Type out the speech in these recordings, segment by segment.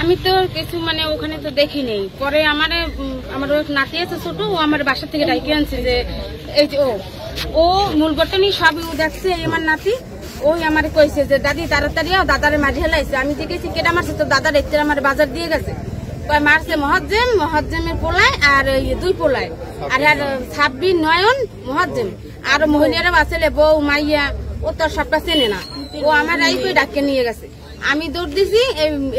আমি তো কিছু মানে ওখানে তো দেখি নেই। পরে আমার নাতি আছে ছোট, ও আমার বাসা থেকে ডাইকে আনছে যে এই যে ও মূল ঘটনি সব দেখছে। আমার নাতি ওই আমার কইছে যে দাদি তাড়াতাড়ি দাদারে মাঝে হেলাইছে। আমি জিজ্ঞেসি কেটা মারছে, তো দাদার এতে আমার বাজার দিয়ে গেছে। মারছে মহজ্জেমের পোলায় আর দুই পোলায় আর ছাব্বির নয়ন মহজ্জেম আর মহিলারা বাঁচলে বউ মাইয়া ও তোর সবটা চেনে না। ও আমার আই কই ডাকে নিয়ে গেছে। আমি দৌড় দিছি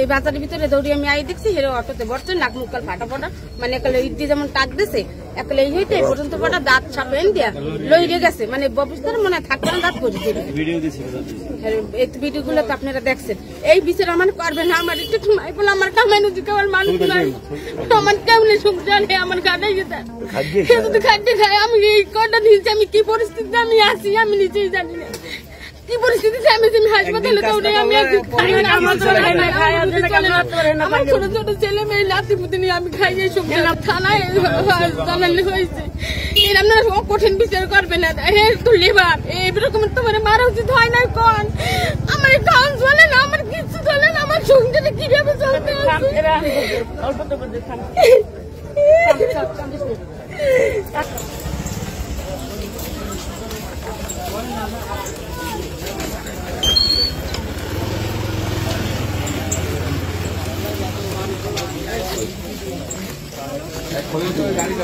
এই বাজারের ভিতরে দৌড়ি আমি আই দেখছি হেরে অটোতে বসছে, নাক মুখ ফাটা ফাটা মানে একলে ইট দিয়ে যেমন টাক দিছে একলে এই হইতে পর্যন্ত ফাটা দাঁত ছাপেন দিয়া লইরে গেছে। মানে ববিস্তার মনে থাকতে না দাঁত পড়ে এই ভিডিও গুলো তো আপনারা দেখছেন। এই বিচার আমার করবেন না। আমার একটু বলে আমার কামাই নদী খাওয়ার মানুষ নাই, আমার কেমনি সংসার নেই, আমার গাড়াই যেতে যদি খাদ্য খাই। আমি এই কটা দিয়েছি, আমি কি পরিস্থিতিতে আমি আছি আমি নিজেই জানি না। কি পরিস্থিতিতে আমি হাসপাতালে দৌড়ে আমি আমার ছোট ছোট ছেলে মেয়ে নাতি পুতি নিয়ে আমি খাই এই সব থানায় জানালে হয়েছে। এর আপনারা কঠিন বিচার করবে না। তো লেবার এইরকম তোমার মারা উচিত হয় না। কোন আমার খাওয়ান চলে না, আমার কিছু চলে না, আমার সংসারে কিভাবে চলতে গাড়ি